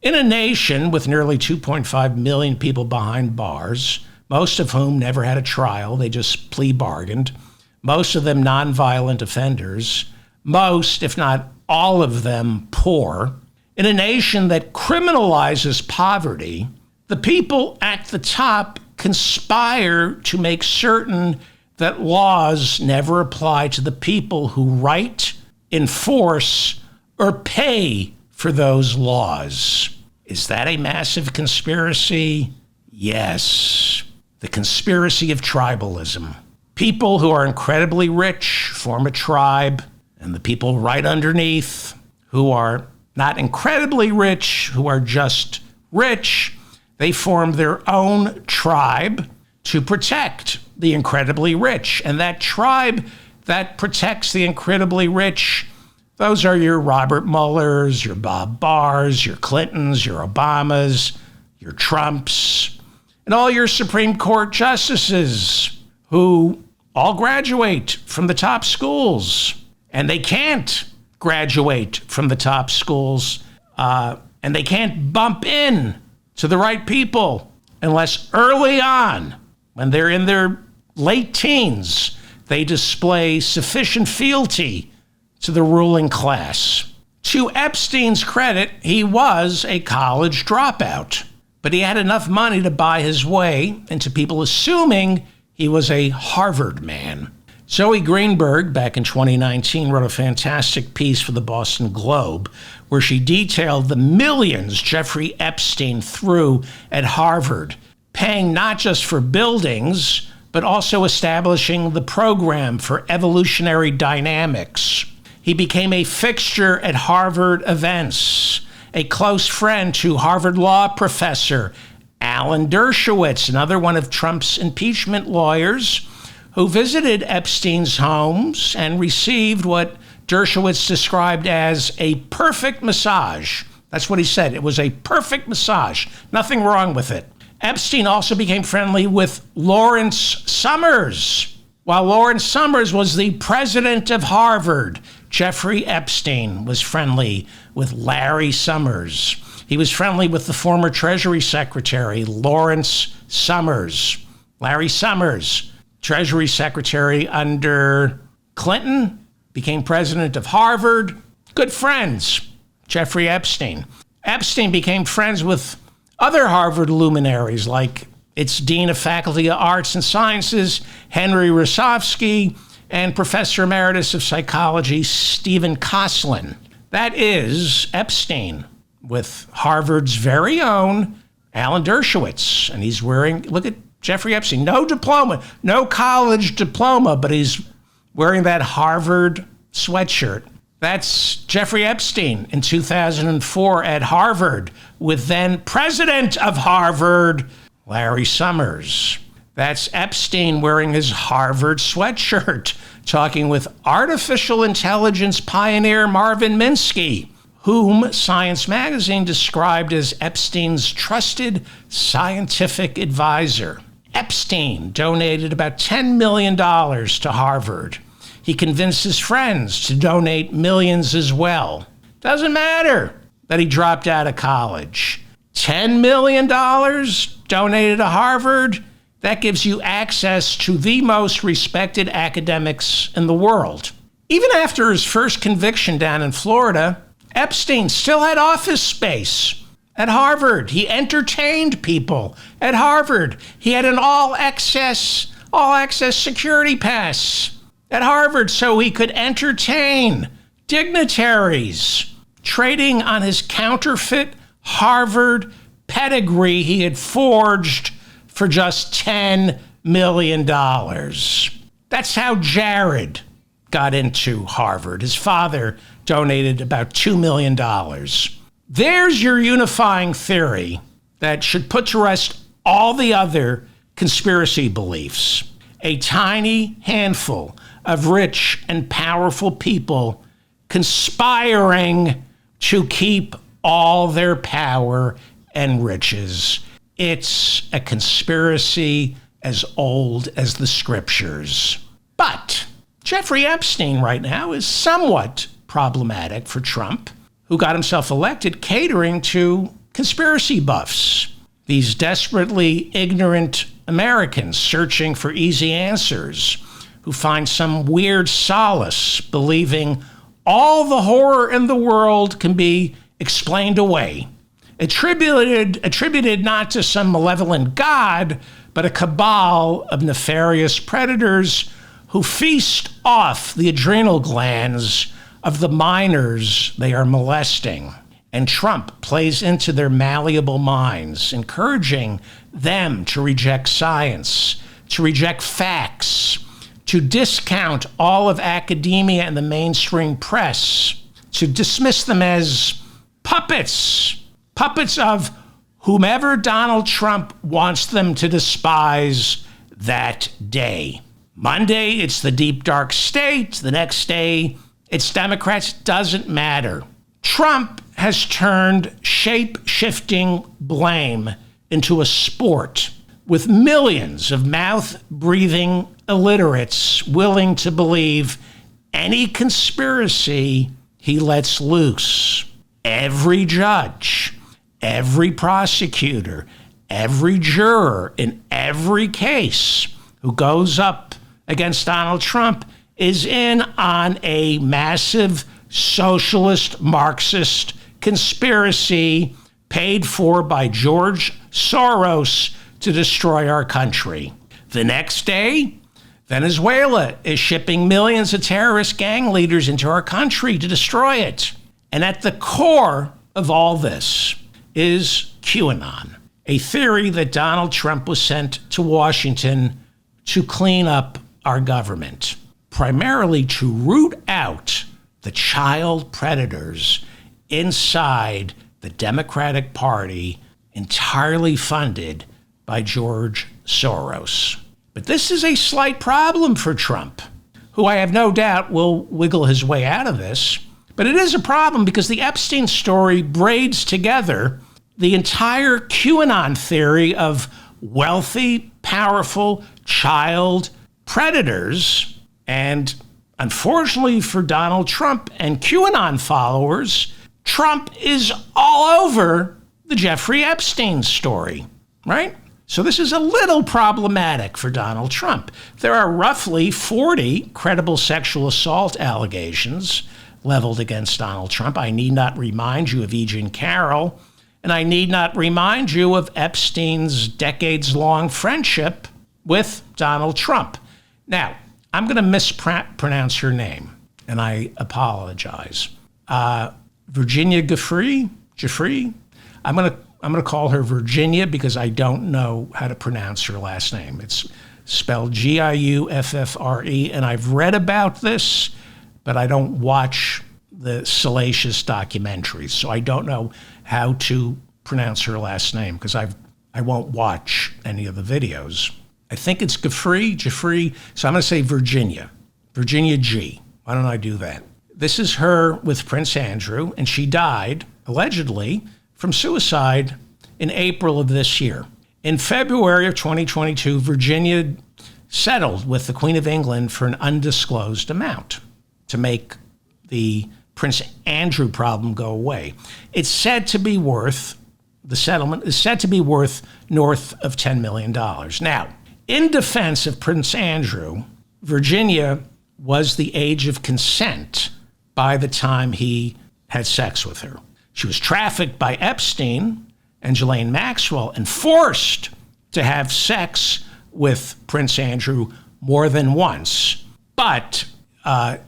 In a nation with nearly 2.5 million people behind bars, most of whom never had a trial, they just plea bargained, most of them nonviolent offenders, most, if not all of them, poor. In a nation that criminalizes poverty, the people at the top conspire to make certain that laws never apply to the people who write, enforce, or pay for those laws. Is that a massive conspiracy? Yes. The conspiracy of tribalism. People who are incredibly rich form a tribe, and the people right underneath who are not incredibly rich, who are just rich, they form their own tribe to protect the incredibly rich. And that tribe that protects the incredibly rich, those are your Robert Muellers, your Bob Barrs, your Clintons, your Obamas, your Trumps, and all your Supreme Court justices who all graduate from the top schools. And they can't graduate from the top schools, and they can't bump in to the right people unless early on, when they're in their late teens, they display sufficient fealty to the ruling class. To Epstein's credit, he was a college dropout, but he had enough money to buy his way into people assuming he was a Harvard man. Zoe Greenberg, back in 2019, wrote a fantastic piece for the Boston Globe where she detailed the millions Jeffrey Epstein threw at Harvard, paying not just for buildings, but also establishing the program for evolutionary dynamics. He became a fixture at Harvard events, a close friend to Harvard law professor Alan Dershowitz, another one of Trump's impeachment lawyers, who visited Epstein's homes and received what Dershowitz described as a perfect massage. That's what he said. It was a perfect massage. Nothing wrong with it. Epstein also became friendly with Lawrence Summers. While Lawrence Summers was the president of Harvard, Jeffrey Epstein was friendly with Larry Summers. He was friendly with the former Treasury Secretary, Lawrence Summers. Larry Summers, Treasury Secretary under Clinton, became president of Harvard. Good friends, Jeffrey Epstein. Epstein became friends with other Harvard luminaries like its Dean of Faculty of Arts and Sciences, Henry Rosofsky, and Professor Emeritus of Psychology, Stephen Koslin. That is Epstein with Harvard's very own Alan Dershowitz. And he's wearing, look at Jeffrey Epstein, no diploma, no college diploma, but he's wearing that Harvard sweatshirt. That's Jeffrey Epstein in 2004 at Harvard with then president of Harvard, Larry Summers. That's Epstein wearing his Harvard sweatshirt, talking with artificial intelligence pioneer Marvin Minsky, whom Science Magazine described as Epstein's trusted scientific advisor. Epstein donated about $10 million to Harvard. He convinced his friends to donate millions as well. Doesn't matter that he dropped out of college. $10 million donated to Harvard, that gives you access to the most respected academics in the world. Even after his first conviction down in Florida, Epstein still had office space at Harvard. He entertained people at Harvard. He had an all-access security pass at Harvard so he could entertain dignitaries, trading on his counterfeit Harvard pedigree he had forged for just $10 million. That's how Jared got into Harvard. His father donated about $2 million. There's your unifying theory that should put to rest all the other conspiracy beliefs. A tiny handful of rich and powerful people conspiring to keep all their power and riches. It's a conspiracy as old as the scriptures. But Jeffrey Epstein right now is somewhat problematic for Trump, who got himself elected catering to conspiracy buffs, these desperately ignorant Americans searching for easy answers, who find some weird solace believing all the horror in the world can be explained away, attributed not to some malevolent God, but a cabal of nefarious predators who feast off the adrenal glands of the minors they are molesting. And Trump plays into their malleable minds, encouraging them to reject science, to reject facts, to discount all of academia and the mainstream press, to dismiss them as puppets of whomever Donald Trump wants them to despise that day. Monday, it's the deep, dark state. The next day, it's Democrats. Doesn't matter. Trump has turned shape-shifting blame into a sport, with millions of mouth-breathing illiterates willing to believe any conspiracy he lets loose. Every judge, every prosecutor, every juror in every case who goes up against Donald Trump is in on a massive socialist Marxist conspiracy paid for by George Soros to destroy our country. The next day, Venezuela is shipping millions of terrorist gang leaders into our country to destroy it. And at the core of all this is QAnon, a theory that Donald Trump was sent to Washington to clean up our government, primarily to root out the child predators inside the Democratic Party, entirely funded by George Soros. But this is a slight problem for Trump, who I have no doubt will wiggle his way out of this. But it is a problem because the Epstein story braids together the entire QAnon theory of wealthy, powerful child predators. And unfortunately for Donald Trump and QAnon followers, Trump is all over the Jeffrey Epstein story, right? So this is a little problematic for Donald Trump. There are roughly 40 credible sexual assault allegations leveled against Donald Trump. I need not remind you of E. Jean Carroll, and I need not remind you of Epstein's decades-long friendship with Donald Trump. Now, I'm going to mispronounce her name, and I apologize. Virginia Giuffre? I'm going to call her Virginia because I don't know how to pronounce her last name. It's spelled Giuffre, and I've read about this, but I don't watch the salacious documentaries, so I don't know how to pronounce her last name because I won't watch any of the videos. I think it's Giuffre, so I'm going to say Virginia G. Why don't I do that? This is her with Prince Andrew, and she died, allegedly, from suicide in April of this year. In February of 2022, Virginia settled with the Queen of England for an undisclosed amount to make the Prince Andrew problem go away. The settlement is said to be worth north of $10 million. Now, in defense of Prince Andrew, Virginia was the age of consent by the time he had sex with her. She was trafficked by Epstein and Ghislaine Maxwell and forced to have sex with Prince Andrew more than once, but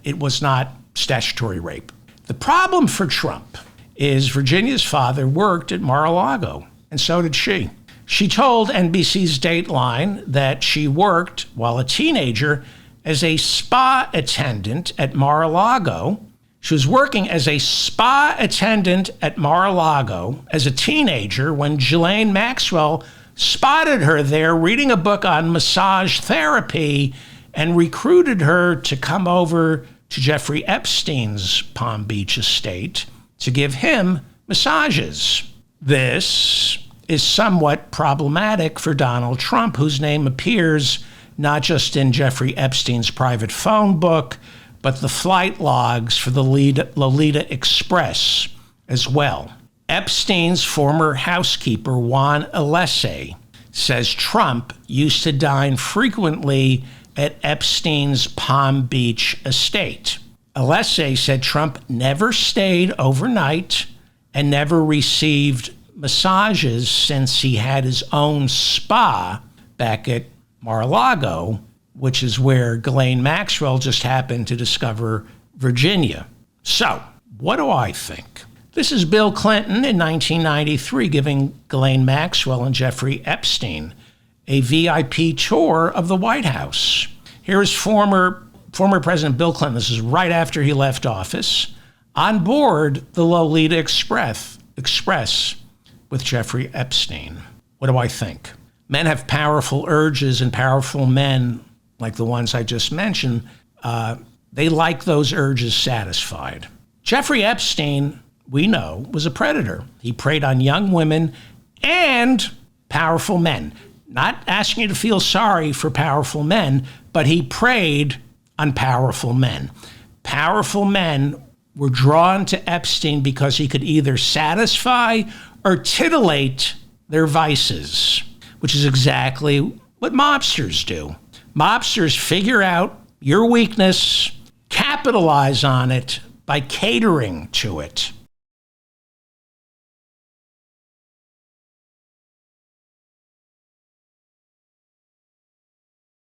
it was not statutory rape. The problem for Trump is Virginia's father worked at Mar-a-Lago, and so did she. She told NBC's Dateline that she worked while a teenager as a spa attendant at Mar-a-Lago. She was working as a spa attendant at Mar-a-Lago as a teenager when Ghislaine Maxwell spotted her there reading a book on massage therapy and recruited her to come over to Jeffrey Epstein's Palm Beach estate to give him massages. This is somewhat problematic for Donald Trump, whose name appears not just in Jeffrey Epstein's private phone book, but the flight logs for the Lolita Express as well. Epstein's former housekeeper, Juan Alessi, says Trump used to dine frequently at Epstein's Palm Beach estate. Alessi said Trump never stayed overnight and never received massages since he had his own spa back at Mar-a-Lago, which is where Ghislaine Maxwell just happened to discover Virginia. So, what do I think? This is Bill Clinton in 1993 giving Ghislaine Maxwell and Jeffrey Epstein a VIP tour of the White House. Here's former President Bill Clinton. This is right after he left office, on board the Lolita Express with Jeffrey Epstein. What do I think? Men have powerful urges, and powerful men, like the ones I just mentioned, they like those urges satisfied. Jeffrey Epstein, we know, was a predator. He preyed on young women and powerful men. Not asking you to feel sorry for powerful men, but he preyed on powerful men. Powerful men were drawn to Epstein because he could either satisfy or titillate their vices, which is exactly what mobsters do. Mobsters figure out your weakness, capitalize on it by catering to it.